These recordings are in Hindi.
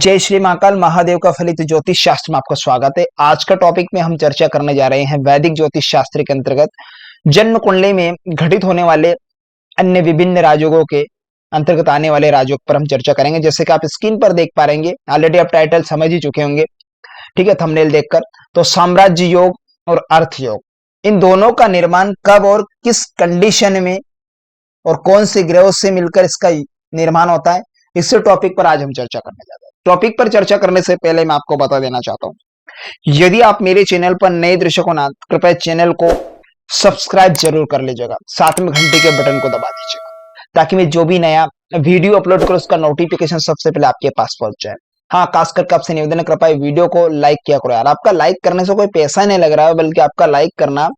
जय श्री महाकाल महादेव का फलित ज्योतिष शास्त्र में आपका स्वागत है। आज का टॉपिक में हम चर्चा करने जा रहे हैं वैदिक ज्योतिष शास्त्र के अंतर्गत जन्म कुंडली में घटित होने वाले अन्य विभिन्न राजयोगों के अंतर्गत आने वाले राजयोग पर हम चर्चा करेंगे। जैसे कि आप स्क्रीन पर देख पा रहेंगे, ऑलरेडी आप टाइटल समझ ही चुके होंगे, ठीक है, थंबनेल देखकर। तो साम्राज्य योग और अर्थ योग, इन दोनों का निर्माण कब और किस कंडीशन में और कौन से ग्रहों से मिलकर इसका निर्माण होता है, इस टॉपिक पर आज हम चर्चा करने जा रहे हैं। टॉपिक पर चर्चा करने से पहले मैं आपको बता देना चाहता हूं, यदि आप मेरे चैनल पर नए दर्शक हो ना, कृपया चैनल को सब्सक्राइब जरूर कर लीजिएगा, साथ में घंटे के बटन को दबा दीजिएगा ताकि मैं जो भी नया वीडियो अपलोड करूं उसका नोटिफिकेशन सबसे पहले आपके पास पहुंच जाए। हाँ, खास करके आपसे निवेदन है, कृपया वीडियो को लाइक किया करो यार। आपका लाइक करने से कोई पैसा नहीं लग रहा है, बल्कि आपका लाइक करना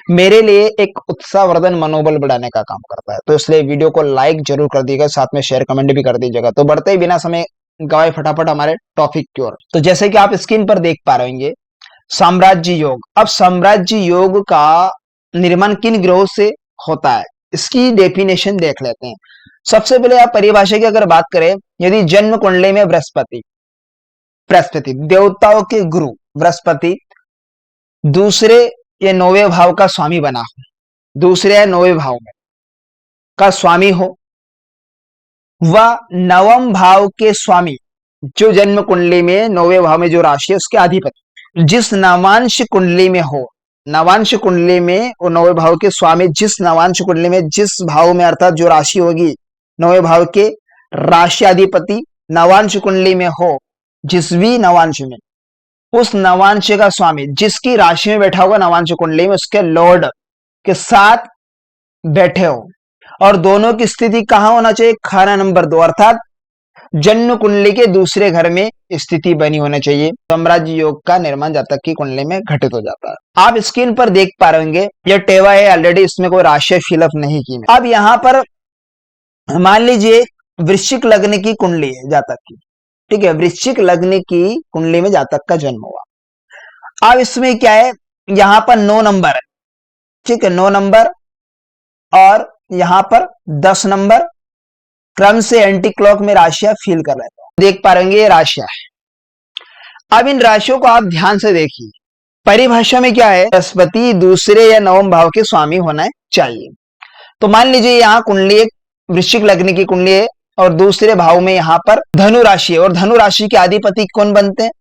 मेरे लिए एक उत्साहवर्धन मनोबल बढ़ाने का काम करता है। तो इसलिए वीडियो को लाइक जरूर कर दीजिएगा, साथ में शेयर कमेंट भी कर दीजिएगा। तो बढ़ते ही बिना समय गवाए फटाफट हमारे टॉपिक की ओर। तो जैसे कि आप स्क्रीन पर देख पा रहे होंगे, साम्राज्य योग। अब साम्राज्य योग का निर्माण किन ग्रहों से होता है, इसकी डेफिनेशन देख लेते हैं। सबसे पहले आप परिभाषा की अगर बात करें, यदि जन्म कुंडली में बृहस्पति बृहस्पति देवताओं के गुरु बृहस्पति दूसरे या 9वें भाव का स्वामी बना हो, दूसरे या 9वें भाव में का स्वामी हो, वह 9वें भाव के स्वामी, जो जन्म कुंडली में 9वें भाव में जो राशि है उसके अधिपति, जिस नवांश कुंडली में हो, नवांश कुंडली में वो 9वें भाव के स्वामी जिस नवांश कुंडली में जिस भाव में अर्थात जो राशि होगी 9वें भाव के राशि अधिपति नवांश कुंडली में हो, जिस भी नवांश में, उस नवांश का स्वामी जिसकी राशि में बैठा होगा नवांश कुंडली में, उसके लॉर्ड के साथ बैठे हो, और दोनों की स्थिति कहां होना चाहिए, खाना नंबर 2 अर्थात जन्म कुंडली के दूसरे घर में स्थिति बनी होनी चाहिए। साम्राज्य योग का निर्माण जातक की कुंडली में घटित हो जाता है। आप स्क्रीन पर देख पा रहे होंगे, यह टेवा है, ऑलरेडी इसमें कोई राशि फिलअप नहीं की। अब यहां पर मान लीजिए वृश्चिक लग्न की कुंडली है जातक की, ठीक है, वृश्चिक लग्न की कुंडली में जातक का जन्म हुआ। अब इसमें क्या है, यहां पर 9 नंबर है, ठीक है, 9 नंबर और यहां पर 10 नंबर क्रम से एंटी क्लॉक में राशियां फील कर रहे हैं। देख पा रहे ये राशियां है। अब इन राशियों को आप ध्यान से देखिए, परिभाषा में क्या है, बृहस्पति दूसरे या 9वें भाव के स्वामी होना चाहिए। तो मान लीजिए यहां कुंडली एक वृश्चिक लग्न की कुंडली है और दूसरे भाव में यहां पर धनु राशि है, और धनु राशि के अधिपति कौन बनते हैं,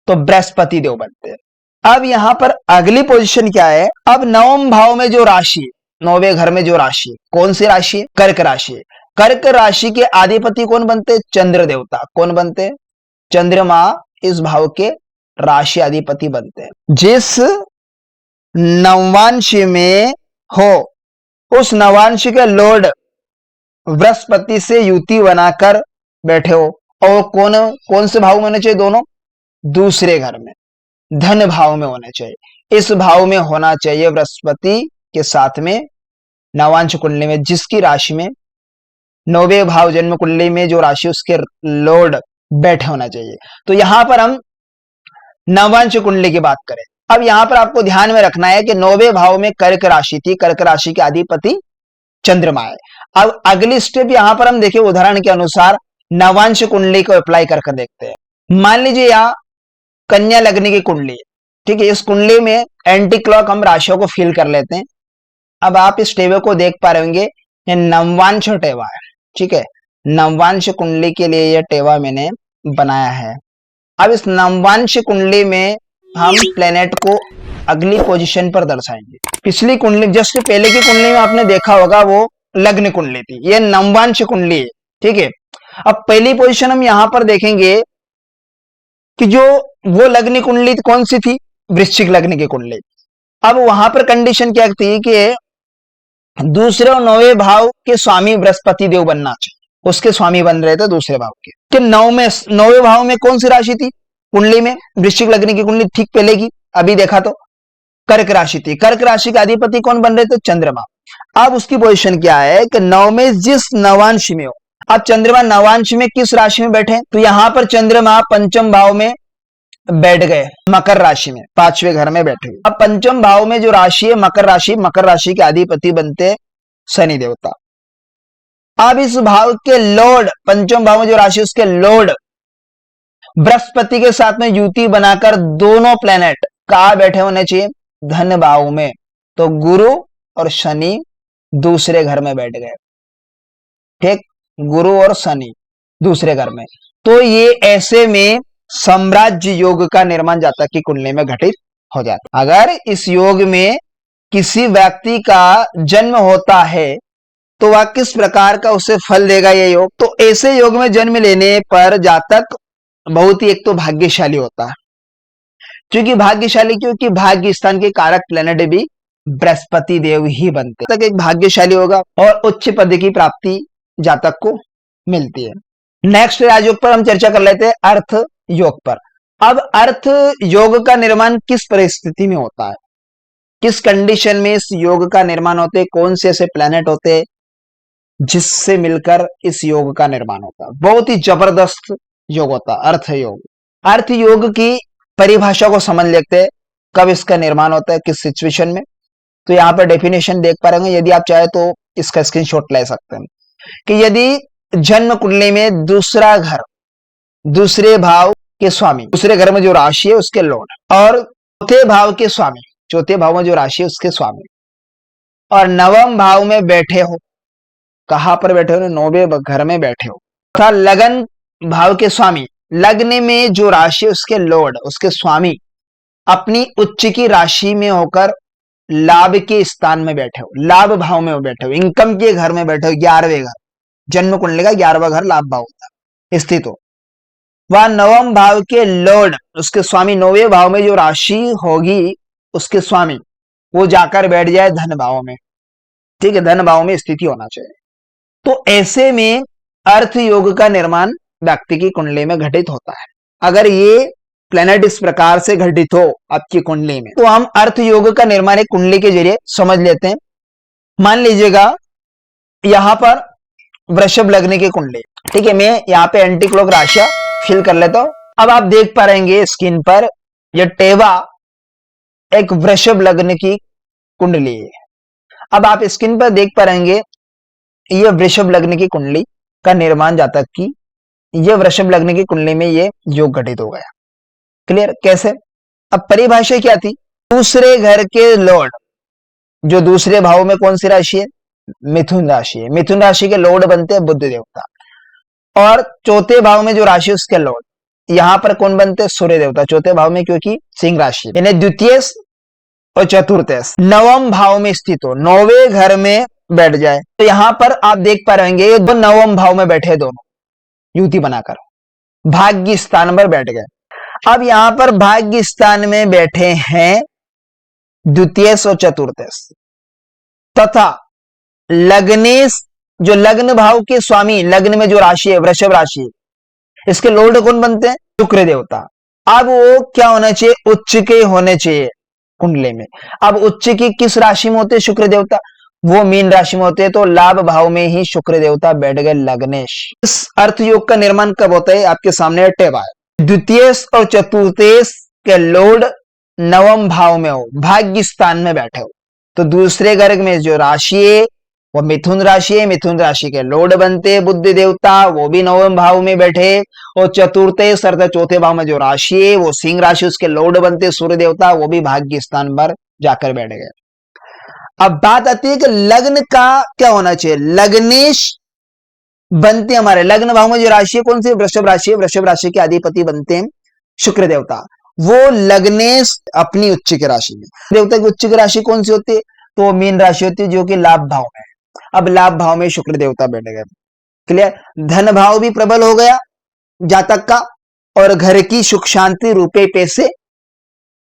तो बृहस्पति देव बनते हैं। अब यहां पर अगली पोजीशन क्या है, अब 9वें भाव में जो राशि, 9वें घर में जो राशि, कौन सी राशि है, कर्क राशि है। कर्क राशि के अधिपति कौन बनते, चंद्र देवता। कौन बनते, चंद्रमा इस भाव के राशि अधिपति बनते हैं। जिस नवांश में हो उस नवांश के लॉर्ड बृहस्पति से युति बनाकर बैठे हो, और कौन से भाव में होने चाहिए, दोनों दूसरे घर में, धन भाव में होने चाहिए। इस भाव में होना चाहिए बृहस्पति के साथ में नवांश कुंडली में जिसकी राशि में 9वें भाव जन्म कुंडली में जो राशि उसके लॉर्ड बैठे होना चाहिए। तो यहां पर हम नवांश कुंडली की बात करें। अब यहां पर आपको ध्यान में रखना है कि 9वें भाव में कर्क राशि थी, कर्क राशि के अधिपति चंद्रमा है। अब अगली स्टेप यहां पर हम देखिए, उदाहरण के अनुसार नवांश कुंडली को अप्लाई करके देखते हैं। मान लीजिए यहां कन्या लग्न की कुंडली है, ठीक है, इस कुंडली में एंटी क्लॉक हम राशियों को फील कर लेते हैं। अब आप इस टेबल को देख पा रहे होंगे, ये नवांश टेवा है, ठीक है, नवांश कुंडली के लिए यह टेवा मैंने बनाया है। अब इस नवांश कुंडली में हम प्लेनेट को अगली पोजीशन पर दर्शाएंगे। पिछली कुंडली जस्ट पहले की कुंडली में आपने देखा होगा वो लग्न कुंडली थी, यह नवांश कुंडली है, ठीक है। अब पहली पोजीशन हम यहां पर देखेंगे कि जो वो लग्न कुंडली कौन सी थी, वृश्चिक लग्न की कुंडली। अब वहां पर कंडीशन क्या थी कि दूसरे और 9वें भाव के स्वामी बृहस्पति देव बनना चाहिए, उसके स्वामी बन रहे थे दूसरे भाव के। कि 9वें भाव में कौन सी राशि थी कुंडली में, वृश्चिक लग्न की कुंडली ठीक पहले की अभी देखा तो कर्क राशि थी, कर्क राशि के अधिपति कौन बन रहे थे, चंद्रमा। अब उसकी पोजीशन क्या है कि 9 में जिस नवांश में हो, अब चंद्रमा नवांश में किस राशि में बैठे, तो यहां पर चंद्रमा पंचम भाव में बैठ गए, मकर राशि में, 5वें घर में बैठे। अब पंचम भाव में जो राशि है मकर राशि, मकर राशि के अधिपति बनते शनि देवता। अब इस भाव के लॉर्ड, पंचम भाव में जो राशि उसके लॉर्ड बृहस्पति के साथ में युति बनाकर दोनों प्लेनेट कहाँ बैठे होने चाहिए? धन भाव में। तो गुरु और शनि दूसरे घर में बैठ गए, ठीक, गुरु और शनि दूसरे घर में। तो ये ऐसे में साम्राज्य योग का निर्माण जातक की कुंडली में घटित हो जाता है। अगर इस योग में किसी व्यक्ति का जन्म होता है तो वह किस प्रकार का उसे फल देगा ये योग? तो ऐसे योग में जन्म लेने पर जातक बहुत ही एक तो भाग्यशाली होता है, क्योंकि भाग्य स्थान के कारक प्लेनेट भी बृहस्पति देव ही बनते हैं। तक एक भाग्यशाली होगा और उच्च पद की प्राप्ति जातक को मिलती है। नेक्स्ट राजयोग पर हम चर्चा कर लेते हैं अर्थ योग पर। अब अर्थ योग का निर्माण किस परिस्थिति में होता है, किस कंडीशन में इस योग का निर्माण होते हैं, कौन से ऐसे प्लेनेट होते हैं जिससे मिलकर इस योग का निर्माण होता है? बहुत ही जबरदस्त योग होता है अर्थ योग। अर्थ योग की परिभाषा को समझ लेते हैं, कब इसका निर्माण होता है, किस सिचुएशन में। तो यहाँ पर डेफिनेशन देख पा रहे हैं, यदि आप चाहे तो इसका स्क्रीनशॉट ले सकते हैं कि यदि जन्म कुंडली में दूसरा घर, दूसरे भाव के स्वामी, दूसरे घर में जो राशि है उसके लॉर्ड, और चौथे भाव के स्वामी, चौथे भाव में जो राशि है उसके स्वामी, और नवम भाव में बैठे हो, कहां पर बैठे हो? नौवे घर में बैठे हो, तथा लगन भाव के स्वामी, लग्न में जो राशि है उसके लॉर्ड, उसके स्वामी अपनी उच्च की राशि में होकर लाभ के स्थान में बैठे हो, लाभ भाव में बैठे हो, इनकम के घर में बैठे हो, 11वें घर, जन्म कुंडली का 11वां घर लाभ भाव होता है स्थित हो। वह नवम भाव के लॉर्ड, उसके स्वामी, 9वें भाव में जो राशि होगी उसके स्वामी, वो जाकर बैठ जाए धन भाव में, ठीक है, धन भाव में स्थिति होना चाहिए। तो ऐसे में अर्थ योग का निर्माण व्यक्ति की कुंडली में घटित होता है। अगर ये प्लेनेट इस प्रकार से घटित हो आपकी कुंडली में, तो हम अर्थ योग का निर्माण एक कुंडली के जरिए समझ लेते हैं। मान लीजिएगा यहां पर वृषभ लग्न की कुंडली, ठीक है, मैं यहाँ पे एंटी क्लॉक राशियां फिल कर लेता हूं। अब आप देख पा रहेंगे स्क्रीन पर यह टेवा एक वृषभ लग्न की कुंडली है। अब आप स्क्रीन पर देख पा रहेंगे यह वृषभ लग्न की कुंडली का निर्माण जातक की, यह वृषभ लग्न की कुंडली में यह योग घटित हो गया। क्लियर? कैसे? अब परिभाषा क्या थी? दूसरे घर के लॉर्ड, जो दूसरे भाव में कौन सी राशि है? मिथुन राशि है। मिथुन राशि के लॉर्ड बनते हैं बुध देवता, और चौथे भाव में जो राशि उसके लॉर्ड यहां पर कौन बनते हैं? सूर्य देवता, चौथे भाव में, क्योंकि सिंह राशि, इन्हें द्वितीय और चतुर्थ नवम भाव में स्थित हो, 9वें घर में बैठ जाए। तो यहां पर आप देख पा रहेंगे ये दो नवम भाव में बैठे, दोनों युति बनाकर भाग्य स्थान पर बैठ गए। अब यहां पर भाग्य स्थान में बैठे हैं द्वितीय और चतुर्थ, तथा लग्नेश, जो लग्न भाव के स्वामी, लग्न में जो राशि है वृषभ राशि, इसके लॉर्ड कौन बनते हैं? शुक्र देवता। अब वो क्या होना चाहिए? उच्च के होने चाहिए कुंडली में। अब उच्च की किस राशि में होते हैं शुक्र देवता? वो मीन राशि में होते हैं। तो लाभ भाव में ही शुक्र देवता बैठ गए लग्नेश। इस अर्थ योग का निर्माण कब होता है? आपके सामने टेवा है, द्वितीय और चतुर्थेश के लॉर्ड नवम भाव में हो, भाग्य स्थान में बैठे हो। तो दूसरे घर में जो राशि है वो मिथुन राशि है, मिथुन राशि के लॉर्ड बनते बुध देवता, वो भी नवम भाव में बैठे। और चतुर्थ अर्थात चौथे भाव में जो राशि है वो सिंह राशि, उसके लॉर्ड बनते सूर्य देवता, वो भी भाग्य स्थान पर जाकर बैठ गए। अब बात आती है कि लग्न का क्या होना चाहिए? लग्नेश बनते हमारे लग्न भाव में जो राशि है कौन सी? वृषभ राशि है। वृषभ राशि के अधिपति बनते हैं शुक्र देवता। वो लग्नेश अपनी उच्च की राशि में, देवता की उच्च की राशि कौन सी होती है? तो मीन राशि होती है, जो कि लाभ भाव में। अब लाभ भाव में शुक्र देवता बैठ गए। क्लियर? धन भाव भी प्रबल हो गया जातक का, और घर की सुख शांति रुपए पैसे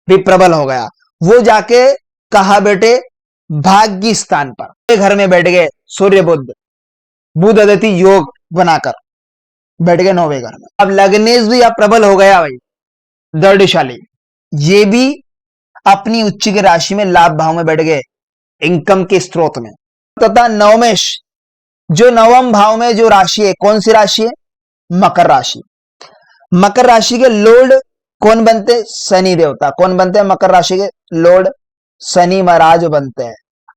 भी प्रबल हो गया। वो जाके कहा बैठे? भाग्य स्थान पर, घर में बैठ गए सूर्य बुध, बुध अदिति योग बनाकर बैठ गए 9वें घर में। अब लग्नेश भी अब प्रबल हो गया भाई, दृढ़शाली, ये भी अपनी उच्च की राशि में लाभ भाव में बैठ गए इनकम के स्रोत में। तथा नवमेश, जो नवम भाव में जो राशि है कौन सी राशि है? मकर राशि। मकर राशि के लॉर्ड कौन बनते? शनि देवता। कौन बनते हैं मकर राशि के लॉर्ड? शनि महाराज बनते हैं।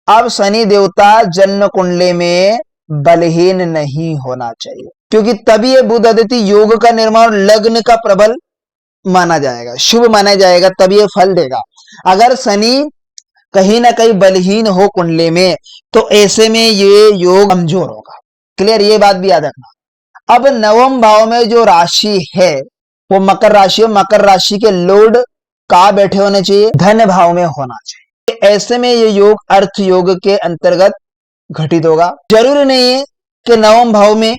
अब शनि देवता जन्म कुंडली में बलहीन नहीं होना चाहिए, क्योंकि तभी ये बुध आदित्य योग का निर्माण लग्न का प्रबल माना जाएगा, शुभ माना जाएगा, तभी ये फल देगा। अगर शनि कहीं ना कहीं बलहीन हो कुंडली में तो ऐसे में ये योग कमजोर होगा। क्लियर, ये बात भी याद रखना। अब नवम भाव में जो राशि है वो मकर राशि है। मकर राशि के लॉर्ड कहाँ बैठे होने चाहिए? धन भाव में होना चाहिए। ऐसे में ये योग अर्थ योग के अंतर्गत घटित होगा। जरूरी नहीं है कि नवम भाव में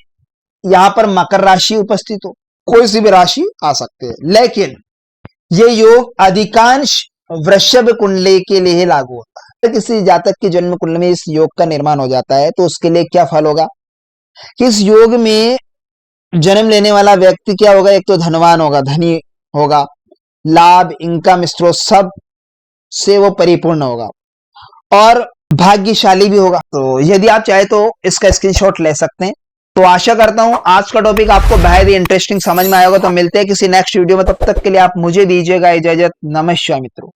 यहां पर मकर राशि उपस्थित हो, कोई सी भी राशि आ सकती है, लेकिन ये योग अधिकांश वृषभ कुंडली के लिए लागू होता है। किसी जातक की जन्म कुंडली में इस योग का निर्माण हो जाता है तो उसके लिए क्या फल होगा कि इस योग में जन्म लेने वाला व्यक्ति क्या होगा? एक तो धनवान होगा, धनी होगा, लाभ इनकम स्रोत सब से वो परिपूर्ण होगा और भाग्यशाली भी होगा। तो यदि आप चाहे तो इसका स्क्रीनशॉट ले सकते हैं। तो आशा करता हूं आज का टॉपिक आपको बेहद ही इंटरेस्टिंग समझ में आया होगा। तो मिलते हैं किसी नेक्स्ट वीडियो में, तब तक के लिए आप मुझे दीजिएगा इजाजत। नमस्कार मित्रों।